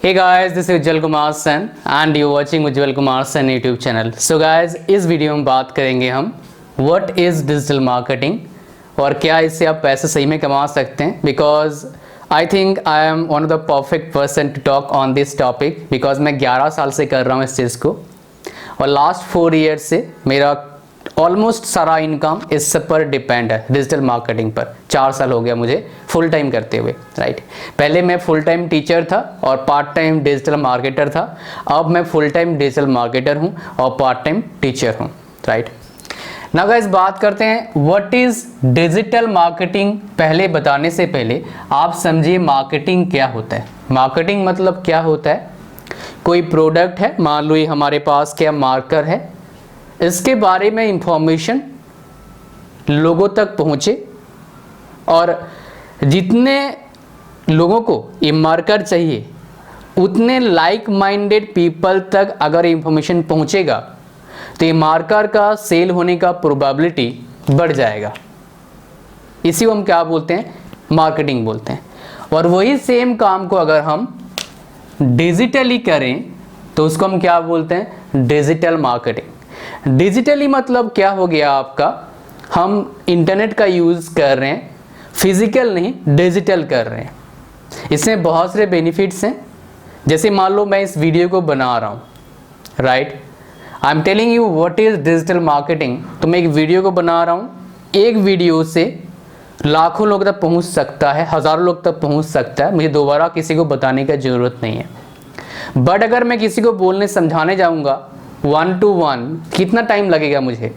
Hey guys, this is Ujjwal Kumar Sen and you're watching Ujjwal Kumar Sen YouTube channel. So guys, इस video में बात करेंगे हम What is digital marketing और क्या इससे आप पैसे सही में कमा सकते हैं। Because I think I am one of the perfect person to talk on this topic because मैं 11 साल से कर रहा हूँ इस चीज़ को और लास्ट 4 ईयर से मेरा ऑलमोस्ट सारा इनकम इस पर डिपेंड है डिजिटल मार्केटिंग पर। 4 साल हो गया मुझे फुल टाइम करते हुए, राइट। पहले मैं फुल टाइम टीचर था और पार्ट टाइम डिजिटल मार्केटर था। अब मैं फुल टाइम डिजिटल मार्केटर हूँ और पार्ट टाइम टीचर हूँ, राइट। नाउ गाइस, बात करते हैं व्हाट इज डिजिटल मार्केटिंग। पहले बताने से पहले आप समझिए मार्केटिंग क्या होता है। मार्केटिंग मतलब क्या होता है, कोई प्रोडक्ट है, मान लो ये हमारे पास क्या मार्कर है, इसके बारे में इंफॉर्मेशन लोगों तक पहुंचे और जितने लोगों को ये मार्कर चाहिए उतने लाइक माइंडेड पीपल तक अगर इंफॉर्मेशन पहुंचेगा तो ये मार्कर का सेल होने का प्रोबेबिलिटी बढ़ जाएगा। इसी को हम क्या बोलते हैं, मार्केटिंग बोलते हैं। और वही सेम काम को अगर हम डिजिटली करें तो उसको हम क्या बोलते हैं, डिजिटल मार्केटिंग। डिजिटली मतलब क्या हो गया आपका, हम इंटरनेट का यूज़ कर रहे हैं, फिजिकल नहीं डिजिटल कर रहे हैं। इसमें बहुत सारे बेनिफिट्स हैं। जैसे मान लो मैं इस वीडियो को बना रहा हूँ, right, I am telling you what is digital marketing. तो मैं एक वीडियो को बना रहा हूँ, एक वीडियो से लाखों लोग तक पहुँच सकता है, हज़ारों लोग तक पहुँच सकता है, मुझे दोबारा किसी को बताने की ज़रूरत नहीं है। बट अगर मैं किसी को बोलने समझाने जाऊँगा 1 to 1, कितना टाइम लगेगा, मुझे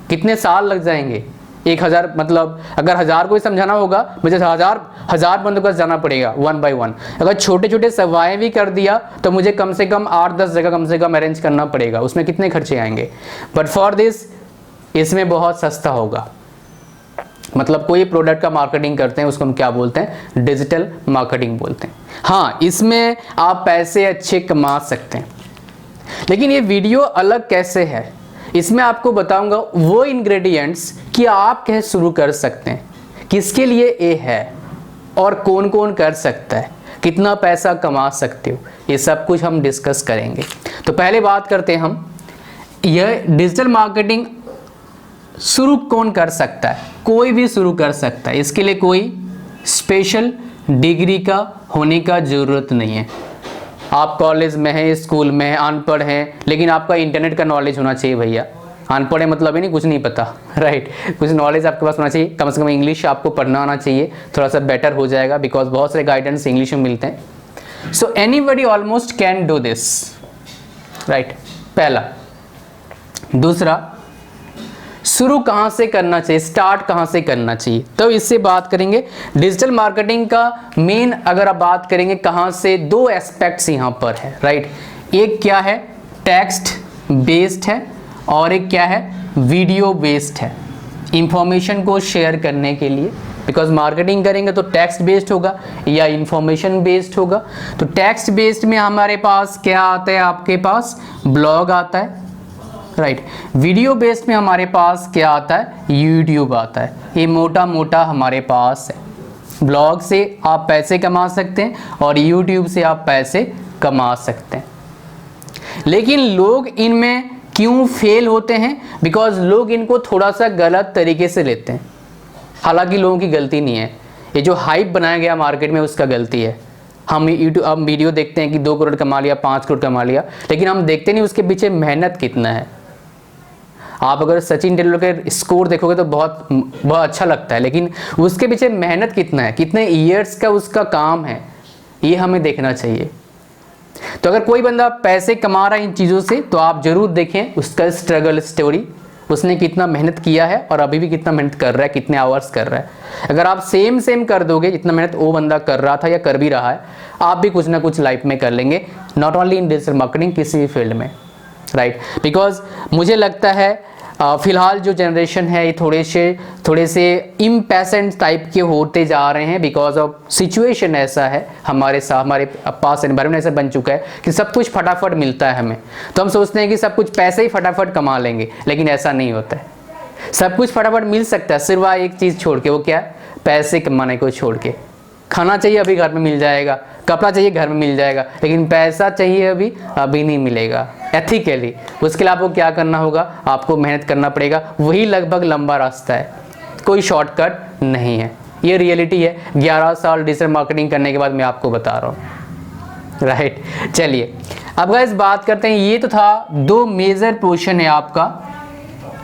कितने साल लग जाएंगे। 1000 मतलब अगर 1000 को ही समझाना होगा मुझे हजार बंदों का जाना पड़ेगा 1 by 1। अगर छोटे छोटे सवाएँ भी कर दिया तो मुझे कम से कम 8-10 जगह कम से कम अरेंज करना पड़ेगा, उसमें कितने खर्चे आएंगे। बट फॉर दिस इसमें बहुत सस्ता होगा। मतलब कोई प्रोडक्ट का मार्केटिंग करते हैं उसको हम क्या बोलते हैं, डिजिटल मार्केटिंग बोलते हैं। हाँ, इसमें आप पैसे अच्छे कमा सकते हैं। लेकिन ये वीडियो अलग कैसे है, इसमें आपको बताऊंगा वो इंग्रेडिएंट्स कि आप कैसे शुरू कर सकते हैं, किसके लिए ये है और कौन कौन कर सकता है, कितना पैसा कमा सकते हो, ये सब कुछ हम डिस्कस करेंगे। तो पहले बात करते हैं हम, यह डिजिटल मार्केटिंग शुरू कौन कर सकता है। कोई भी शुरू कर सकता है, इसके लिए कोई स्पेशल डिग्री का होने का ज़रूरत नहीं है। आप कॉलेज में हैं, स्कूल में हैं, अनपढ़ हैं, लेकिन आपका इंटरनेट का नॉलेज होना चाहिए भैया। अनपढ़ है मतलब ही नहीं कुछ नहीं पता, राइट। कुछ नॉलेज आपके पास होना चाहिए, कम से कम इंग्लिश आपको पढ़ना आना चाहिए, थोड़ा सा बेटर हो जाएगा बिकॉज बहुत सारे गाइडेंस इंग्लिश में मिलते हैं। So anybody almost can do this, right, पहला। दूसरा, शुरू कहाँ से करना चाहिए, स्टार्ट कहाँ से करना चाहिए, तो इससे बात करेंगे। डिजिटल मार्केटिंग का मेन अगर आप बात करेंगे कहाँ से, 2 एस्पेक्ट्स यहाँ पर है, राइट। एक क्या है, टेक्स्ट बेस्ड है और एक क्या है, वीडियो बेस्ड है। इंफॉर्मेशन को शेयर करने के लिए, बिकॉज मार्केटिंग करेंगे तो टेक्स्ट बेस्ड होगा या इंफॉर्मेशन बेस्ड होगा। तो टेक्स्ट बेस्ड में हमारे पास क्या आता है, आपके पास ब्लॉग आता है, राइट। वीडियो बेस्ड में हमारे पास क्या आता है, यूट्यूब आता है। ये मोटा मोटा हमारे पास है। ब्लॉग से आप पैसे कमा सकते हैं और यूट्यूब से आप पैसे कमा सकते हैं। लेकिन लोग इनमें क्यों फेल होते हैं, बिकॉज लोग इनको थोड़ा सा गलत तरीके से लेते हैं। हालांकि लोगों की गलती नहीं है, ये जो हाइप बनाया गया मार्केट में उसका गलती है। हम यूट्यूब अब वीडियो देखते हैं कि 2 करोड़ कमा लिया, 5 करोड़ कमा लिया, लेकिन हम देखते नहीं उसके पीछे मेहनत कितना है। आप अगर सचिन तेंदुलकर स्कोर देखोगे तो बहुत अच्छा लगता है, लेकिन उसके पीछे मेहनत कितना है, कितने ईयर्स का उसका काम है, ये हमें देखना चाहिए। तो अगर कोई बंदा पैसे कमा रहा है इन चीज़ों से तो आप जरूर देखें उसका स्ट्रगल स्टोरी, उसने कितना मेहनत किया है और अभी भी कितना मेहनत कर रहा है, कितने आवर्स कर रहा है। अगर आप सेम कर दोगे जितना मेहनत वो बंदा कर रहा था या कर भी रहा है, आप भी कुछ ना कुछ लाइफ में कर लेंगे, not only in digital marketing, किसी भी फील्ड में, राइट। बिकॉज मुझे लगता है फिलहाल जो जनरेशन है ये थोड़े से इम्पैशेंट टाइप के होते जा रहे हैं बिकॉज ऑफ सिचुएशन ऐसा है, हमारे पास एनवायरनमेंट ऐसा बन चुका है कि सब कुछ फटाफट मिलता है हमें। तो हम सोचते हैं कि सब कुछ पैसे ही फटाफट कमा लेंगे, लेकिन ऐसा नहीं होता है। सब कुछ फटाफट मिल सकता है सिर्फ एक चीज़ छोड़ के, वो क्या है, पैसे कमाने को छोड़ के। खाना चाहिए अभी घर में मिल जाएगा, कपड़ा चाहिए घर में मिल जाएगा, लेकिन पैसा चाहिए अभी नहीं मिलेगा एथिकली। उसके लिए आपको क्या करना होगा, आपको मेहनत करना पड़ेगा। वही लगभग लंबा रास्ता है, कोई शॉर्टकट नहीं है, ये रियलिटी है। 11 साल डिजिटल मार्केटिंग करने के बाद मैं आपको बता रहा हूँ, राइट। चलिए अब गाइस बात करते हैं, ये तो था 2 मेजर पोर्शन है आपका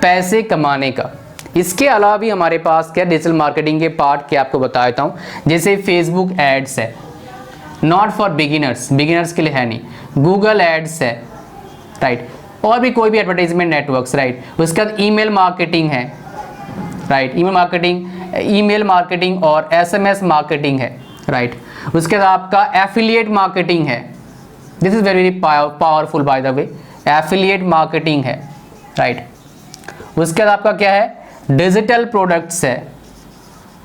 पैसे कमाने का। इसके अलावा भी हमारे पास क्या डिजिटल मार्केटिंग के पार्ट के आपको बता देता हूँ। जैसे फेसबुक एड्स है, नॉट फॉर बिगिनर्स, बिगिनर्स के लिए है नहीं। गूगल एड्स है, राइट, और भी कोई भी एडवर्टाइजमेंट नेटवर्क्स, राइट। उसके बाद ईमेल मार्केटिंग है, राइट, ईमेल मार्केटिंग और SMS मार्केटिंग है, राइट। उसके बाद आपका एफिलिएट मार्केटिंग है, this is very very powerful bye the way, affiliate marketing है, राइट। उसके बाद आपका क्या है, डिजिटल प्रोडक्ट्स है,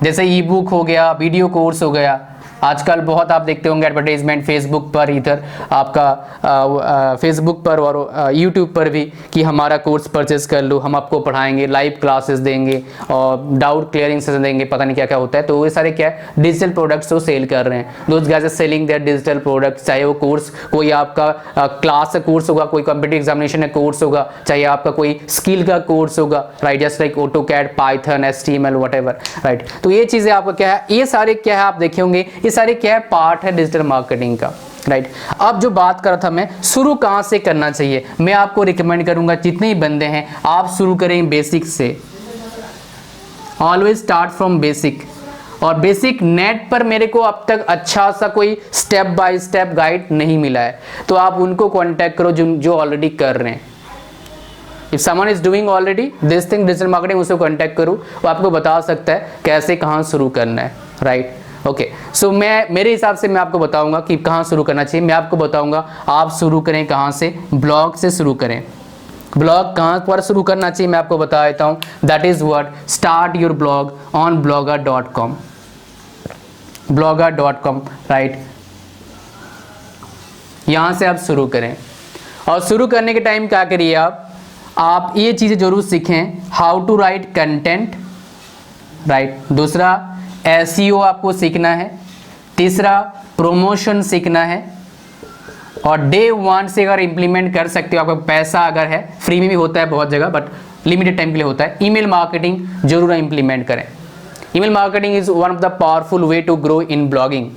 जैसे ई बुक हो गया, वीडियो कोर्स हो गया। आजकल बहुत आप देखते होंगे एडवर्टाइजमेंट फेसबुक पर, इधर आपका फेसबुक पर और यूट्यूब पर भी कि हमारा कोर्स परचेज कर लो, हम आपको पढ़ाएंगे, लाइव क्लासेस देंगे और डाउट क्लियरिंग सेशन देंगे, पता नहीं क्या क्या होता है। तो ये सारे क्या है, डिजिटल प्रोडक्ट्स वो सेल कर रहे हैं। Those guys are selling their digital products, चाहे वो कोर्स कोई आपका क्लास का कोर्स होगा, कोई कॉम्पिटिटिव एग्जामिनेशन का कोर्स होगा, चाहे आपका कोई स्किल का कोर्स होगा, right, just like AutoCAD, Python, HTML whatever, right. तो ये चीज़ें आपका क्या है, ये सारे क्या है आप देखे होंगे, ये सारे क्या है पार्ट है डिजिटल मार्केटिंग का, राइट। अब जो बात कर रहा था मैं, शुरू कहां से करना चाहिए, मैं आपको रिकमेंड करूंगा जितने ही बंदे हैं आप शुरू करें बेसिक से। Always start from basic. और बेसिक नेट पर मेरे को अब तक अच्छा सा कोई स्टेप बाय स्टेप गाइड नहीं मिला है, तो आप उनको कांटेक्ट करो जो ऑलरेडी कर रहे हैं। If someone is doing already this thing digital marketing, उसको कांटेक्ट करो, वो आपको बता सकता है कैसे कहाँ शुरू करना है, राइट। ओके, सो मेरे हिसाब से मैं आपको बताऊंगा कि कहाँ शुरू करना चाहिए। मैं आपको बताऊंगा आप शुरू करें कहाँ से, ब्लॉग से शुरू करें। ब्लॉग कहाँ पर शुरू करना चाहिए मैं आपको बता देता हूँ, that is what, start your blog on blogger.com, blogger.com, right. यहाँ से आप शुरू करें और शुरू करने के टाइम क्या करिए आप ये चीज़ें जरूर सीखें, how to write content, right. दूसरा SEO आपको सीखना है। तीसरा प्रोमोशन सीखना है। और डे 1 से अगर इंप्लीमेंट कर सकते हो, आपका पैसा अगर है, फ्री में भी होता है बहुत जगह बट लिमिटेड टाइम के लिए होता है, ईमेल मार्केटिंग जरूर इंप्लीमेंट करें। Email marketing is one of the powerful way to grow in blogging,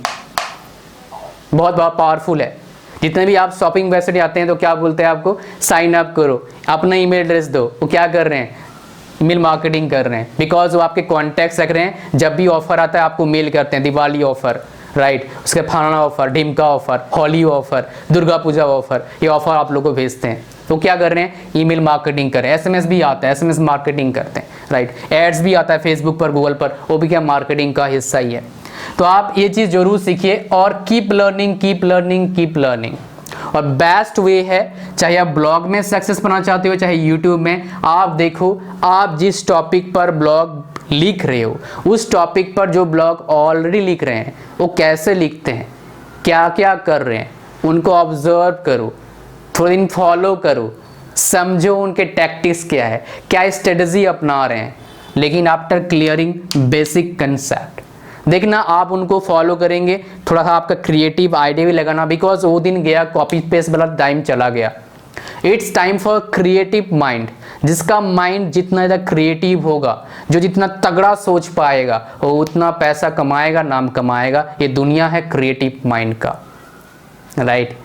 बहुत बहुत पावरफुल है। जितने भी आप शॉपिंग वेबसाइट आते हैं तो क्या बोलते हैं आपको, साइन अप करो, अपना ईमेल एड्रेस दो, वो क्या कर रहे हैं, ईमेल मार्केटिंग कर रहे हैं, बिकॉज वो आपके कॉन्टैक्ट्स रख रहे हैं। जब भी ऑफर आता है आपको मेल करते हैं, दिवाली ऑफर, राइट, उसके फलाना ऑफर, ढिमका offer, Holi offer, Durga Puja offer, ये ऑफर आप लोगों को भेजते हैं। तो क्या कर रहे हैं, ईमेल मार्केटिंग कर रहे हैं। SMS भी आता है, SMS मार्केटिंग करते हैं, राइट। एड्स भी आता है फेसबुक पर, गूगल पर, वो भी क्या मार्केटिंग का हिस्सा ही है। तो आप ये चीज़ जरूर सीखिए और keep learning, keep learning, keep learning. और बेस्ट वे है, चाहे आप ब्लॉग में सक्सेस पाना चाहते हो, चाहे यूट्यूब में, आप देखो आप जिस टॉपिक पर ब्लॉग लिख रहे हो, उस टॉपिक पर जो ब्लॉग ऑलरेडी लिख रहे हैं वो कैसे लिखते हैं, क्या क्या कर रहे हैं, उनको ऑब्जर्व करो, थोड़े दिन फॉलो करो, समझो उनके टैक्टिक्स क्या है, क्या स्ट्रेटजी अपना रहे हैं। लेकिन आफ्टर क्लियरिंग बेसिक कंसेप्ट, देखना आप उनको फॉलो करेंगे, थोड़ा सा आपका क्रिएटिव आइडिया भी लगाना, बिकॉज वो दिन गया, कॉपी पेस्ट वाला टाइम चला गया। It's time for creative mind, जिसका माइंड जितना ज़्यादा क्रिएटिव होगा, जो जितना तगड़ा सोच पाएगा, वो उतना पैसा कमाएगा, नाम कमाएगा। ये दुनिया है क्रिएटिव माइंड का, राइट।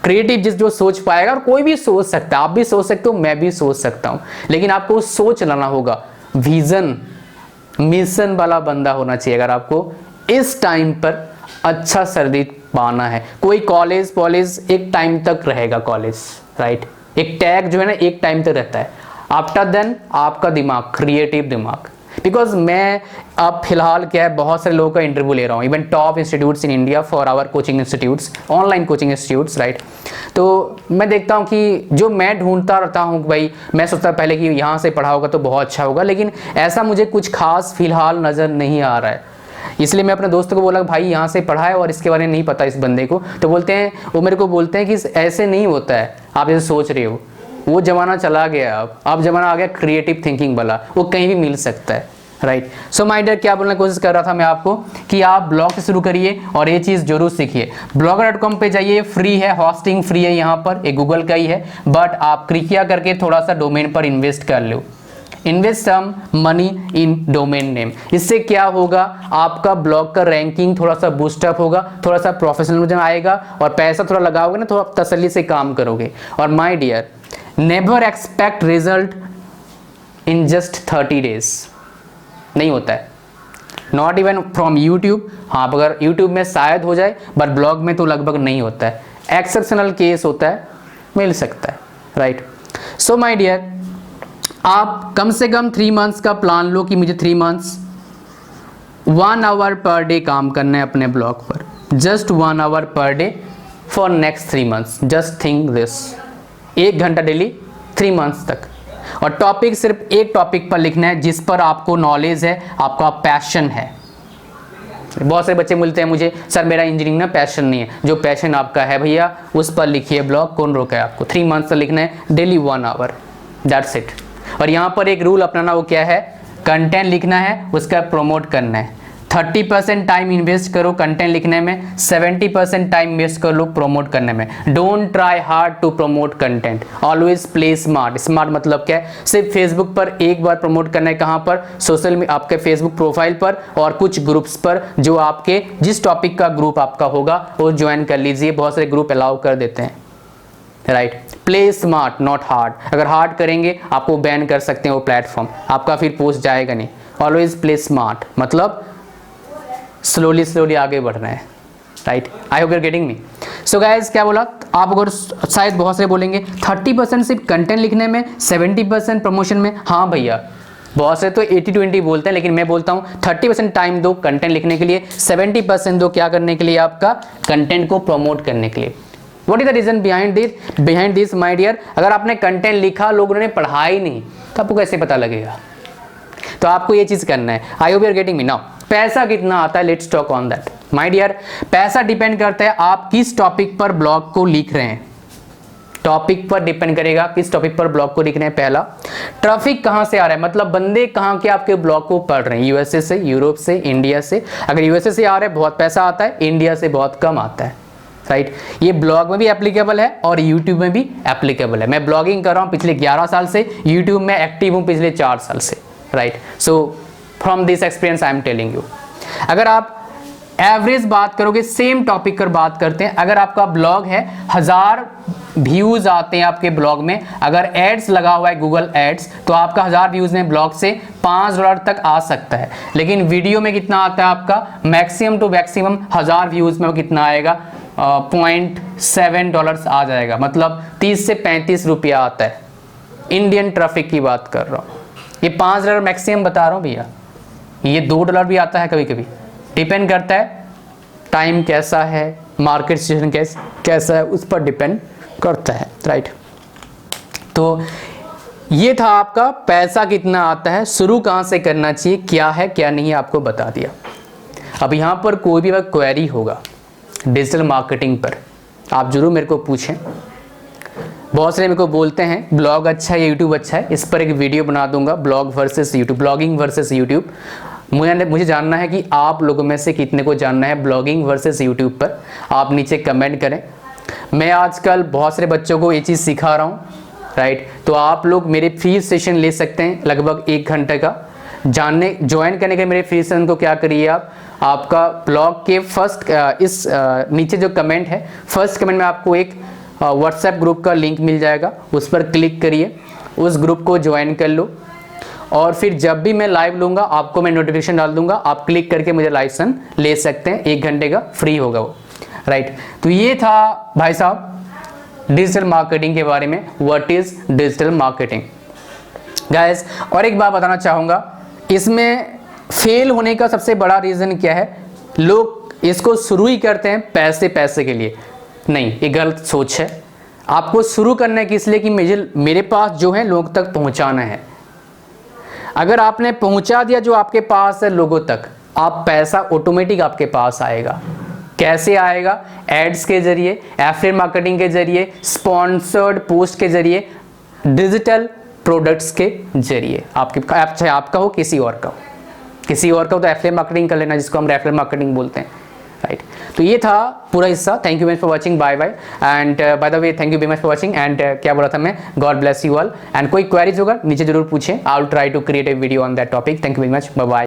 क्रिएटिव जो सोच पाएगा, और कोई भी सोच सकता है, आप भी सोच सकते हो, मैं भी सोच सकता हूँ, लेकिन आपको सोच लाना होगा। विजन मिशन वाला बंदा होना चाहिए अगर आपको इस टाइम पर अच्छा सर्दी पाना है। कोई कॉलेज एक टाइम तक रहेगा, कॉलेज, राइट, एक टैग जो है ना एक टाइम तक रहता है। आफ्टर देन आपका दिमाग, क्रिएटिव दिमाग, बिकॉज मैं अब फिलहाल क्या है, बहुत सारे लोगों का इंटरव्यू ले रहा हूँ, even top institutes in India for our coaching institutes, online coaching institutes, right. तो मैं देखता हूँ कि जो मैं ढूंढता रहता हूँ, भाई मैं सोचता पहले कि यहाँ से पढ़ा होगा तो बहुत अच्छा होगा, लेकिन ऐसा मुझे कुछ खास फिलहाल नज़र नहीं आ रहा है। इसलिए मैं अपने दोस्तों को बोला भाई यहाँ से पढ़ा है और इसके बारे में नहीं पता इस बंदे को, तो बोलते हैं, वो मेरे को बोलते हैं कि ऐसे नहीं होता है आप जैसे सोच रहे हो, वो ज़माना चला गया, अब ज़माना आ गया क्रिएटिव थिंकिंग वाला, वो कहीं भी मिल सकता है, राइट। सो माय डियर, क्या बोलने की कोशिश कर रहा था मैं आपको कि आप ब्लॉग से शुरू करिए और ये चीज़ जरूर सीखिए। blogger.com पे जाइए, फ्री है, हॉस्टिंग फ्री है, यहाँ पर एक गूगल का ही है, बट आप कृपया करके थोड़ा सा डोमेन पर इन्वेस्ट कर लो, invest some money in domain name. इससे क्या होगा, आपका ब्लॉग का रैंकिंग थोड़ा सा बूस्टअप होगा, थोड़ा सा प्रोफेशनलिज्म आएगा और पैसा थोड़ा लगाओगे ना, थोड़ा तसल्ली से काम करोगे। और my dear, never expect result in just 30 days, नहीं होता है, नॉट इवन फ्रॉम यूट्यूब। हाँ, अगर यूट्यूब में शायद हो जाए, बट ब्लॉग में तो लगभग नहीं होता है, एक्सेप्शनल केस होता है, मिल सकता है, राइट। सो माय डियर, आप कम से कम 3 मंथ्स का प्लान लो कि मुझे 3 मंथ्स 1 आवर पर डे काम करना है अपने ब्लॉग पर, just 1 hour per day for next 3 months. Just think this, 1 घंटा डेली 3 मंथ्स तक, और टॉपिक सिर्फ एक टॉपिक पर लिखना है जिस पर आपको नॉलेज है, आपका पैशन है। बहुत से बच्चे मिलते हैं मुझे, सर मेरा इंजीनियरिंग में पैशन नहीं है। जो पैशन आपका है भैया, उस पर लिखिए ब्लॉग, कौन रोका है आपको। 3 मंथ्स तक लिखना है, डेली 1 आवर, दैट्स इट। और यहाँ पर एक रूल अपनाना, वो क्या है, कंटेंट लिखना है, उसका प्रमोट करना है। 30% टाइम इन्वेस्ट करो कंटेंट लिखने में, 70% टाइम इन्वेस्ट कर लो प्रमोट करने में। Don't try hard to promote content, always play smart. Smart मतलब क्या है, सिर्फ फेसबुक पर एक बार प्रमोट करना है, कहाँ पर, सोशल में, आपके फेसबुक प्रोफाइल पर और कुछ ग्रुप्स पर, जो आपके जिस टॉपिक का ग्रुप आपका होगा वो ज्वाइन कर लीजिए, बहुत सारे ग्रुप अलाउ कर देते हैं, right. Play smart not hard, अगर हार्ड करेंगे आपको बैन कर सकते हैं वो प्लेटफॉर्म, आपका फिर पोस्ट जाएगा नहीं। ऑलवेज प्ले स्मार्ट मतलब स्लोली आगे बढ़ना है, right. I hope you are getting me. So guys, क्या बोला आप, अगर शायद बहुत से बोलेंगे 30% सिर्फ कंटेंट लिखने में, 70% प्रमोशन में। हाँ भैया, बहुत से तो 80-20 बोलते हैं, लेकिन मैं बोलता हूँ 30% टाइम दो कंटेंट लिखने के लिए, 70% दो क्या करने के लिए, आपका कंटेंट को प्रमोट करने के लिए। What is the reason behind this my dear? अगर आपने कंटेंट लिखा, लोगों ने पढ़ा ही नहीं, तो आपको कैसे पता लगेगा? तो आपको ये चीज करना है। I hope you are getting me now. पैसा कितना आता है, let's talk on that my dear. पैसा डिपेंड करता है आप किस टॉपिक पर ब्लॉग को लिख रहे हैं, टॉपिक पर डिपेंड करेगा किस टॉपिक पर ब्लॉग को लिख रहे हैं। पहला, ट्रैफिक कहां से आ रहा है, मतलब बंदे कहां के आपके ब्लॉग को पढ़ रहे हैं, यूएसए से, यूरोप से, इंडिया से। अगर यूएसए से आ रहे हैं बहुत पैसा आता है, इंडिया से बहुत कम आता है, राइट। ये ब्लॉग में भी एप्लीकेबल है और यूट्यूब में भी एप्लीकेबल है। मैं ब्लॉगिंग कर रहा हूँ पिछले 11 साल से, यूट्यूब में एक्टिव हूँ पिछले 4 साल से, right. So from this experience I am telling you. अगर आप एवरेज बात करोगे, सेम टॉपिक पर बात करते हैं, अगर आपका ब्लॉग है 1000 व्यूज आते हैं आपके ब्लॉग में, अगर एड्स लगा हुआ है गूगल एड्स, तो आपका 1000 व्यूज में ब्लॉग से $5 तक आ सकता है। लेकिन वीडियो में कितना आता है आपका, मैक्सिमम टू मैक्सिमम 1000 व्यूज में कितना आएगा, $0.7 आ जाएगा, मतलब 30 से 35 रुपया आता है। इंडियन ट्रैफिक की बात कर रहा हूँ, ये $5 मैक्सिमम बता रहा हूँ भैया, ये $2 भी आता है कभी कभी, डिपेंड करता है टाइम कैसा है, मार्केट सिचुएशन कैसा है, उस पर डिपेंड करता है, राइट। तो ये था आपका पैसा कितना आता है, शुरू कहाँ से करना चाहिए, क्या है क्या नहीं है, आपको बता दिया। अब यहाँ पर कोई भी अगर क्वेरी होगा डिजिटल मार्केटिंग पर, आप जरूर मेरे को पूछें। बहुत सारे मेरे को बोलते हैं ब्लॉग अच्छा है या यूट्यूब अच्छा है, इस पर एक वीडियो बना दूंगा, blog versus YouTube, blogging versus YouTube. मुझे जानना है कि आप लोगों में से कितने को जानना है ब्लॉगिंग वर्सेस यूट्यूब पर, आप नीचे कमेंट करें। मैं आजकल बहुत सारे बच्चों को ये चीज़ सिखा रहा हूँ, राइट। तो आप लोग मेरे फ्री सेशन ले सकते हैं, लगभग 1 घंटे का। ज्वाइन करने के मेरे फ्री सेशन को क्या करिए आप, आपका ब्लॉग के फर्स्ट इस नीचे जो कमेंट है, फर्स्ट कमेंट में आपको एक व्हाट्सएप ग्रुप का लिंक मिल जाएगा, उस पर क्लिक करिए, उस ग्रुप को ज्वाइन कर लो, और फिर जब भी मैं लाइव लूँगा आपको मैं नोटिफिकेशन डाल दूंगा, आप क्लिक करके मुझे लाइव सेशन ले सकते हैं, 1 घंटे का फ्री होगा वो, राइट। तो ये था भाई साहब डिजिटल मार्केटिंग के बारे में, what is digital marketing guys. और एक बात बताना चाहूँगा, इसमें फेल होने का सबसे बड़ा रीज़न क्या है, लोग इसको शुरू ही करते हैं पैसे के लिए। नहीं, ये गलत सोच है। आपको शुरू करना है किस लिए, कि मेरे पास जो है लोग तक पहुंचाना है। अगर आपने पहुंचा दिया जो आपके पास है लोगों तक, आप पैसा ऑटोमेटिक आपके पास आएगा। कैसे आएगा, एड्स के जरिए, एफिलिएट मार्केटिंग के जरिए, स्पॉन्सर्ड पोस्ट के जरिए, डिजिटल प्रोडक्ट्स के जरिए, आपके चाहे आपका हो किसी और का हो, किसी और का तो एफिलिएट मार्केटिंग कर लेना, जिसको हम रेफरल मार्केटिंग बोलते हैं, राइट। तो ये था पूरा हिस्सा। Thank you very much for watching, bye bye. And by the way thank you very much for watching. And क्या बोला था मैं, God bless you all. And कोई क्वेरीज होगा नीचे जरूर पूछें, I will try to create a video on that topic. Thank you very much, bye bye.